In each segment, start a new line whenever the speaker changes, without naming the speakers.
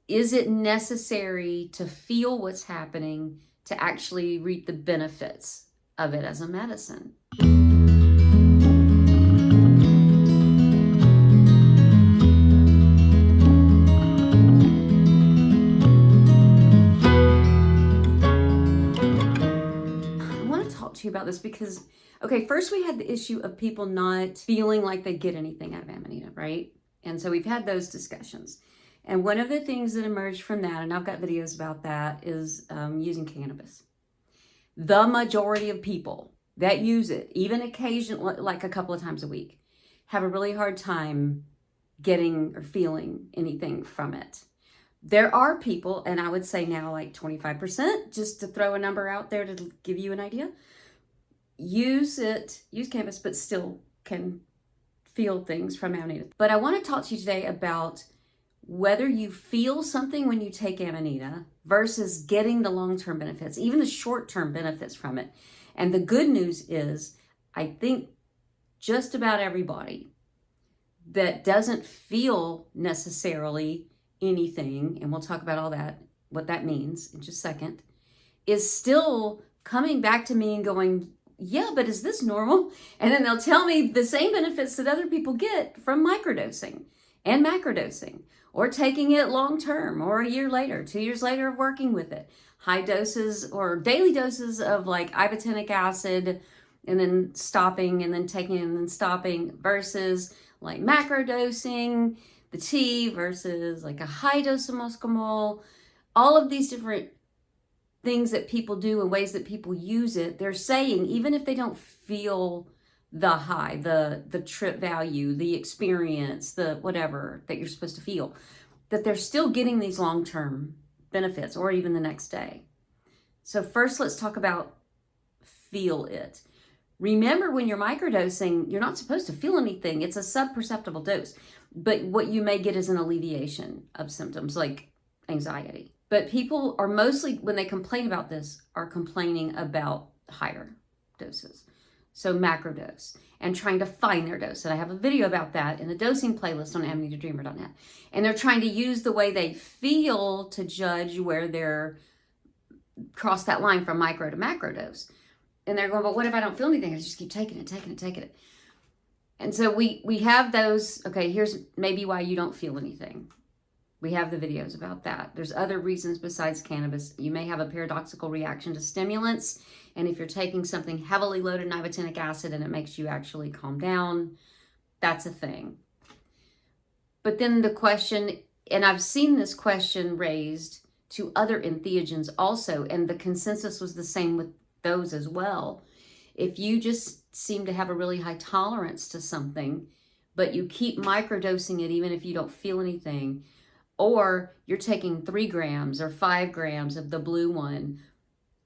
is it necessary to feel what's happening to actually reap the benefits of it as a medicine? I want to talk to you about this because, okay, first we had the issue of people not feeling like they get anything out of Amanita, right? And so we've had those discussions. And one of the things that emerged from that, and I've got videos about that, is using cannabis. The majority of people that use it, even occasionally, like a couple of times a week, have a really hard time getting or feeling anything from it. There are people, and I would say now like 25%, just to throw a number out there to give you an idea, use cannabis, but still can feel things from Amanita. But I want to talk to you today about whether you feel something when you take Amanita versus getting the long-term benefits, even the short-term benefits from it. And the good news is, I think just about everybody that doesn't feel necessarily anything, and we'll talk about all that, what that means in just a second, is still coming back to me and going, yeah, but is this normal? And then they'll tell me the same benefits that other people get from microdosing and macrodosing, or taking it long term, or a year later, 2 years later of working with it. High doses or daily doses of like ibotenic acid, and then stopping, and then taking it and then stopping, versus like macrodosing, the tea, versus like a high dose of muscimol. All of these different things that people do and ways that people use it, they're saying, even if they don't feel the high, the trip value, the experience, the whatever that you're supposed to feel, that they're still getting these long-term benefits, or even the next day. So first, let's talk about feel it. Remember, when you're microdosing, you're not supposed to feel anything. It's a sub-perceptible dose. But what you may get is an alleviation of symptoms like anxiety. But people are mostly, when they complain about this, are complaining about higher doses. So macrodose, and trying to find their dose. And I have a video about that in the dosing playlist on amanitadreamer.net. And they're trying to use the way they feel to judge where they're cross that line from micro to macrodose. And they're going, but what if I don't feel anything? I just keep taking it. And so we have those, okay, here's maybe why you don't feel anything. We have the videos about that. There's other reasons besides cannabis. You may have a paradoxical reaction to stimulants. And if you're taking something heavily loaded in ibotenic acid and it makes you actually calm down, that's a thing. But then the question, and I've seen this question raised to other entheogens also, and the consensus was the same with those as well. If you just seem to have a really high tolerance to something, but you keep microdosing it even if you don't feel anything, or you're taking 3 grams or 5 grams of the blue one,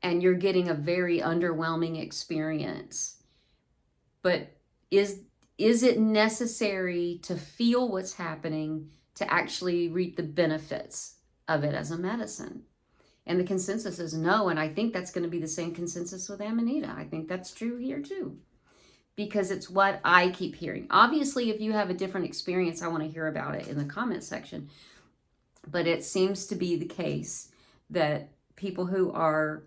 and you're getting a very underwhelming experience. But is it necessary to feel what's happening to actually reap the benefits of it as a medicine? And the consensus is no, and I think that's going to be the same consensus with Amanita. I think that's true here too, because it's what I keep hearing. Obviously, if you have a different experience, I want to hear about it in the comment section. But it seems to be the case that people who are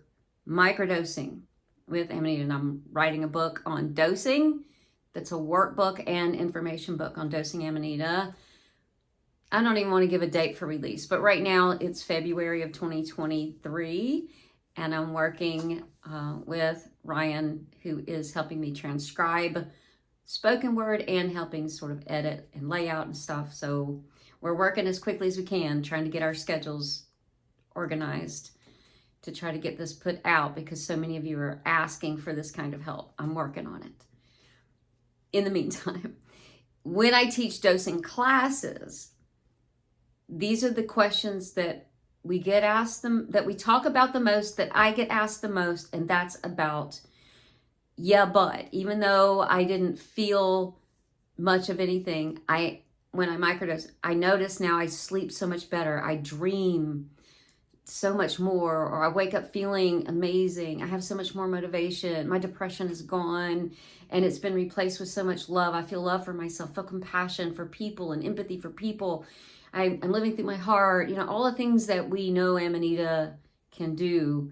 microdosing with Amanita, and I'm writing a book on dosing, that's a workbook and information book on dosing Amanita. I don't even want to give a date for release, but right now it's February of 2023, and I'm working with Ryan, who is helping me transcribe spoken word and helping sort of edit and layout and stuff. So we're working as quickly as we can, trying to get our schedules organized to try to get this put out, because so many of you are asking for this kind of help. I'm working on it. In the meantime, when I teach dosing classes, these are the questions that we get asked them, that we talk about the most, that I get asked the most, and that's about, yeah, but even though I didn't feel much of anything, when I microdose, I notice now I sleep so much better. I dream so much more, or I wake up feeling amazing. I have so much more motivation. My depression is gone, and it's been replaced with so much love. I feel love for myself, feel compassion for people and empathy for people. I'm living through my heart. You know, all the things that we know Amanita can do,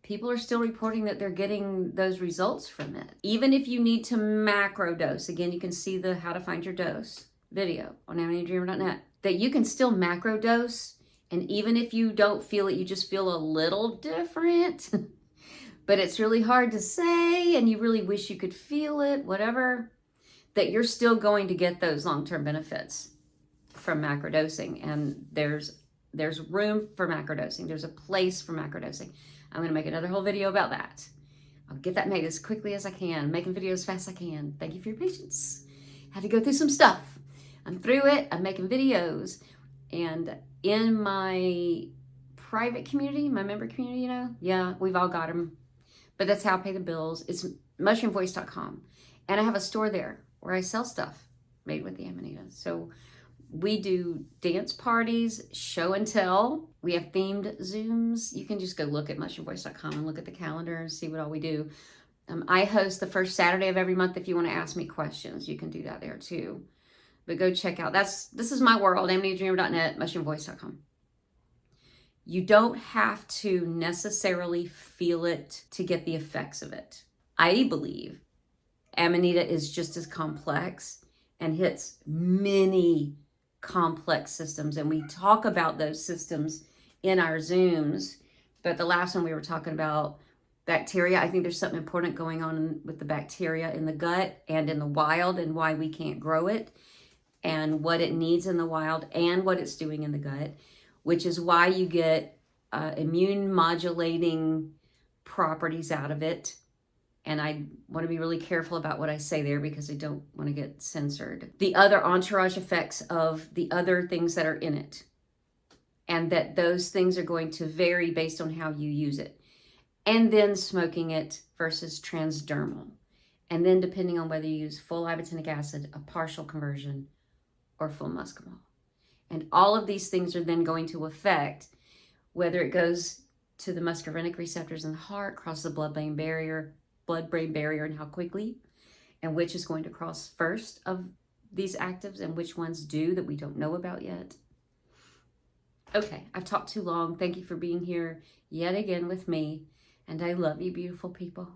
people are still reporting that they're getting those results from it. Even if you need to macro dose, again, you can see the how to find your dose video on AmanitaDreamer.net, that you can still macro dose. And even if you don't feel it, you just feel a little different, but it's really hard to say and you really wish you could feel it, whatever, that you're still going to get those long-term benefits from macrodosing. And there's room for macrodosing. There's a place for macrodosing. I'm going to make another whole video about that. I'll get that made as quickly as I can, making videos as fast as I can. Thank you for your patience. Had to go through some stuff. I'm through it. I'm making videos. And in my private community, my member community, you know, yeah, we've all got them. But that's how I pay the bills. It's mushroomvoice.com. And I have a store there where I sell stuff made with the Amanita. So we do dance parties, show and tell. We have themed Zooms. You can just go look at mushroomvoice.com and look at the calendar and see what all we do. I host the first Saturday of every month. If you want to ask me questions, you can do that there too. But go check out. This is my world, AmanitaDreamer.net, mushroomvoice.com. You don't have to necessarily feel it to get the effects of it. I believe Amanita is just as complex and hits many complex systems, and we talk about those systems in our Zooms. But the last one we were talking about bacteria. I think there's something important going on with the bacteria in the gut and in the wild, and why we can't grow it, and what it needs in the wild and what it's doing in the gut, which is why you get immune modulating properties out of it. And I want to be really careful about what I say there because I don't want to get censored. The other entourage effects of the other things that are in it. And that those things are going to vary based on how you use it. And then smoking it versus transdermal. And then depending on whether you use full ibotenic acid, a partial conversion, or full muscimol. And all of these things are then going to affect whether it goes to the muscarinic receptors in the heart, crosses the blood-brain barrier, and how quickly, and which is going to cross first of these actives and which ones do that we don't know about yet. Okay, I've talked too long. Thank you for being here yet again with me, and I love you, beautiful people.